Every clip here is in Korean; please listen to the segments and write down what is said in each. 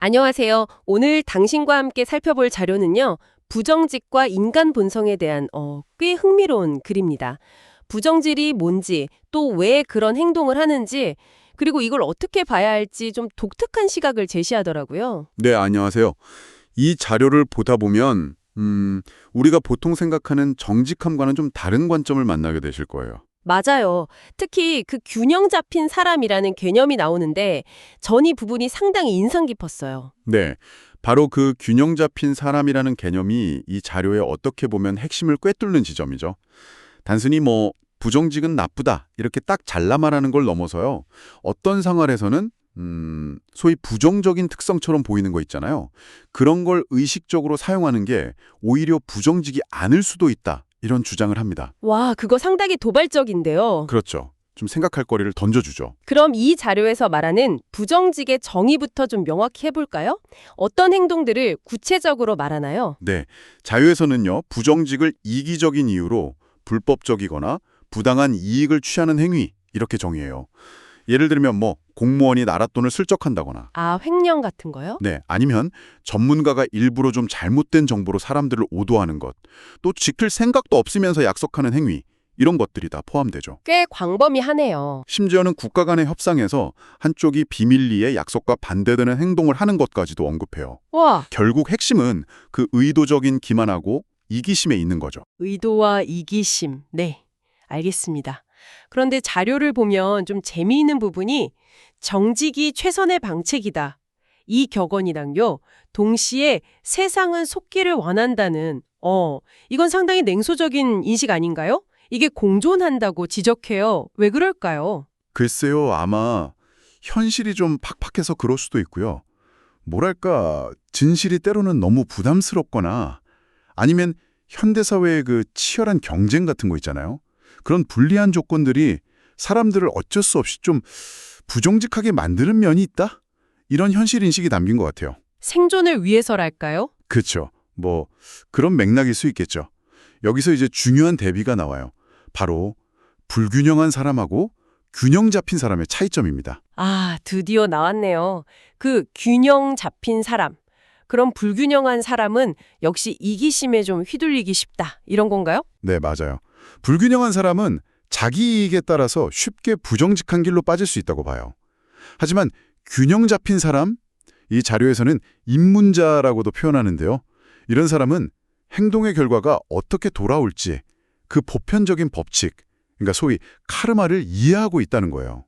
안녕하세요. 오늘 당신과 함께 살펴볼 자료는요. 부정직과 인간 본성에 대한 꽤 흥미로운 글입니다. 부정질이 뭔지, 또 왜 그런 행동을 하는지, 그리고 이걸 어떻게 봐야 할지 좀 독특한 시각을 제시하더라고요. 네, 안녕하세요. 이 자료를 보다 보면 우리가 보통 생각하는 정직함과는 좀 다른 관점을 만나게 되실 거예요. 맞아요. 특히 그 균형 잡힌 사람이라는 개념이 나오는데 전 이 부분이 상당히 인상 깊었어요. 네, 바로 그 균형 잡힌 사람이라는 개념이 이 자료에 어떻게 보면 핵심을 꿰뚫는 지점이죠. 단순히 부정직은 나쁘다 이렇게 딱 잘라 말하는 걸 넘어서요. 어떤 상황에서는 소위 부정적인 특성처럼 보이는 거 있잖아요. 그런 걸 의식적으로 사용하는 게 오히려 부정직이 아닐 수도 있다. 이런 주장을 합니다. 와, 그거 상당히 도발적인데요. 그렇죠. 좀 생각할 거리를 던져주죠. 그럼 이 자료에서 말하는 부정직의 정의부터 좀 명확히 해볼까요? 어떤 행동들을 구체적으로 말하나요? 네, 자유에서는요. 부정직을 이기적인 이유로 불법적이거나 부당한 이익을 취하는 행위 이렇게 정의해요. 예를 들면 공무원이 나랏돈을 슬쩍한다거나 아, 횡령 같은 거요? 네, 아니면 전문가가 일부러 좀 잘못된 정보로 사람들을 오도하는 것, 또 지킬 생각도 없으면서 약속하는 행위 이런 것들이 다 포함되죠. 꽤 광범위하네요. 심지어는 국가 간의 협상에서 한쪽이 비밀리에 약속과 반대되는 행동을 하는 것까지도 언급해요. 와, 결국 핵심은 그 의도적인 기만하고 이기심에 있는 거죠. 의도와 이기심. 네, 알겠습니다. 그런데 자료를 보면 좀 재미있는 부분이 정직이 최선의 방책이다. 이 격언이랑요, 동시에 세상은 속기를 원한다는, 이건 상당히 냉소적인 인식 아닌가요? 이게 공존한다고 지적해요. 왜 그럴까요? 글쎄요, 아마 현실이 좀 팍팍해서 그럴 수도 있고요. 뭐랄까, 진실이 때로는 너무 부담스럽거나 아니면 현대사회의 그 치열한 경쟁 같은 거 있잖아요. 그런 불리한 조건들이 사람들을 어쩔 수 없이 좀 부정직하게 만드는 면이 있다? 이런 현실 인식이 담긴 것 같아요. 생존을 위해서랄까요? 그렇죠. 그런 맥락일 수 있겠죠. 여기서 이제 중요한 대비가 나와요. 바로 불균형한 사람하고 균형 잡힌 사람의 차이점입니다. 아, 드디어 나왔네요. 그 균형 잡힌 사람. 그럼 불균형한 사람은 역시 이기심에 좀 휘둘리기 쉽다. 이런 건가요? 네, 맞아요. 불균형한 사람은 자기 이익에 따라서 쉽게 부정직한 길로 빠질 수 있다고 봐요. 하지만 균형 잡힌 사람, 이 자료에서는 입문자라고도 표현하는데요. 이런 사람은 행동의 결과가 어떻게 돌아올지 그 보편적인 법칙, 그러니까 소위 카르마를 이해하고 있다는 거예요.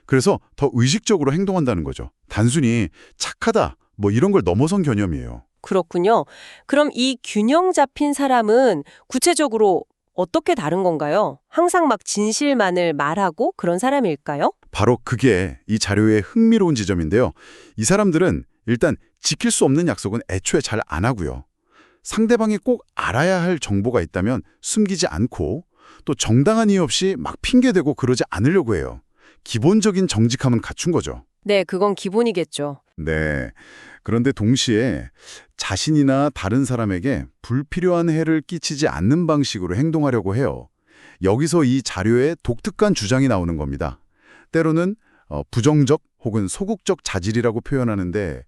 그래서 더 의식적으로 행동한다는 거죠. 단순히 착하다, 이런 걸 넘어선 개념이에요. 그렇군요. 그럼 이 균형 잡힌 사람은 구체적으로 어떻게 다른 건가요? 항상 막 진실만을 말하고 그런 사람일까요? 바로 그게 이 자료의 흥미로운 지점인데요. 이 사람들은 일단 지킬 수 없는 약속은 애초에 잘 안 하고요. 상대방이 꼭 알아야 할 정보가 있다면 숨기지 않고 또 정당한 이유 없이 막 핑계대고 그러지 않으려고 해요. 기본적인 정직함은 갖춘 거죠. 네, 그건 기본이겠죠. 네. 그런데 동시에 자신이나 다른 사람에게 불필요한 해를 끼치지 않는 방식으로 행동하려고 해요. 여기서 이 자료에 독특한 주장이 나오는 겁니다. 때로는 부정적 혹은 소극적 자질이라고 표현하는데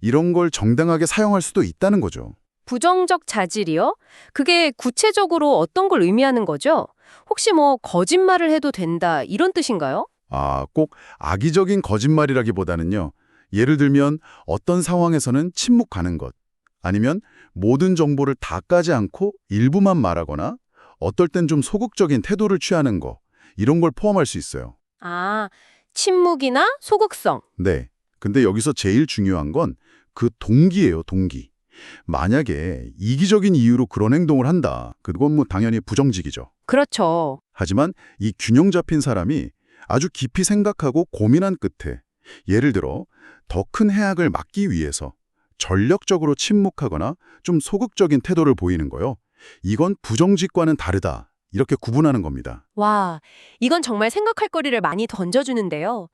이런 걸 정당하게 사용할 수도 있다는 거죠. 부정적 자질이요? 그게 구체적으로 어떤 걸 의미하는 거죠? 혹시 거짓말을 해도 된다 이런 뜻인가요? 꼭 악의적인 거짓말이라기보다는요. 예를 들면 어떤 상황에서는 침묵하는 것, 아니면 모든 정보를 다 까지 않고 일부만 말하거나 어떨 땐 좀 소극적인 태도를 취하는 거, 이런 걸 포함할 수 있어요. 아, 침묵이나 소극성. 네. 근데 여기서 제일 중요한 건 그 동기예요, 동기. 만약에 이기적인 이유로 그런 행동을 한다. 그건 당연히 부정직이죠. 그렇죠. 하지만 이 균형 잡힌 사람이 아주 깊이 생각하고 고민한 끝에 예를 들어 더 큰 해악을 막기 위해서 전력적으로 침묵하거나 좀 소극적인 태도를 보이는 거요. 이건 부정직과는 다르다. 이렇게 구분하는 겁니다. 와, 이건 정말 생각할 거리를 많이 던져주는데요.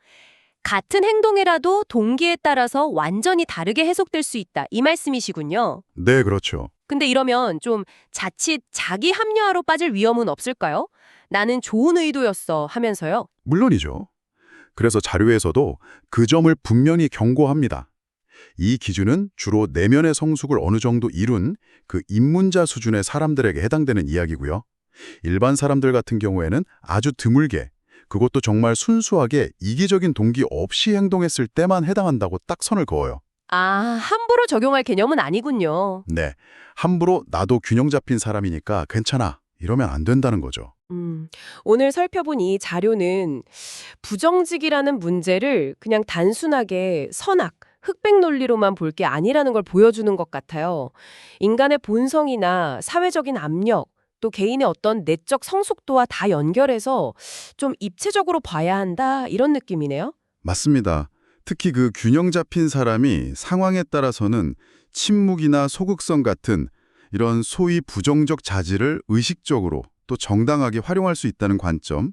같은 행동이라도 동기에 따라서 완전히 다르게 해석될 수 있다. 이 말씀이시군요. 네, 그렇죠. 근데 이러면 좀 자칫 자기 합리화로 빠질 위험은 없을까요? 나는 좋은 의도였어 하면서요. 물론이죠. 그래서 자료에서도 그 점을 분명히 경고합니다. 이 기준은 주로 내면의 성숙을 어느 정도 이룬 그 입문자 수준의 사람들에게 해당되는 이야기고요. 일반 사람들 같은 경우에는 아주 드물게, 그것도 정말 순수하게 이기적인 동기 없이 행동했을 때만 해당한다고 딱 선을 그어요. 아, 함부로 적용할 개념은 아니군요. 네, 함부로 나도 균형 잡힌 사람이니까 괜찮아, 이러면 안 된다는 거죠. 오늘 살펴본 이 자료는 부정직이라는 문제를 그냥 단순하게 선악, 흑백 논리로만 볼 게 아니라는 걸 보여주는 것 같아요. 인간의 본성이나 사회적인 압력, 또 개인의 어떤 내적 성숙도와 다 연결해서 좀 입체적으로 봐야 한다, 이런 느낌이네요. 맞습니다. 특히 그 균형 잡힌 사람이 상황에 따라서는 침묵이나 소극성 같은 이런 소위 부정적 자질을 의식적으로 또 정당하게 활용할 수 있다는 관점,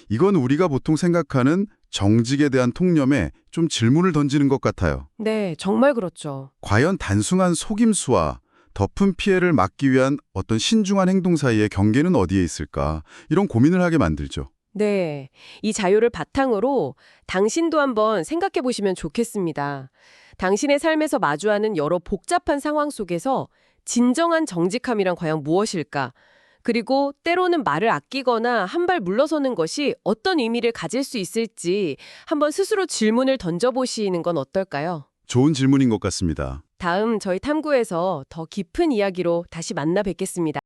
이건 우리가 보통 생각하는 정직에 대한 통념에 좀 질문을 던지는 것 같아요. 네, 정말 그렇죠. 과연 단순한 속임수와 덮은 피해를 막기 위한 어떤 신중한 행동 사이의 경계는 어디에 있을까? 이런 고민을 하게 만들죠. 네, 이 자료를 바탕으로 당신도 한번 생각해 보시면 좋겠습니다. 당신의 삶에서 마주하는 여러 복잡한 상황 속에서 진정한 정직함이란 과연 무엇일까? 그리고 때로는 말을 아끼거나 한 발 물러서는 것이 어떤 의미를 가질 수 있을지 한번 스스로 질문을 던져보시는 건 어떨까요? 좋은 질문인 것 같습니다. 다음 저희 탐구에서 더 깊은 이야기로 다시 만나 뵙겠습니다.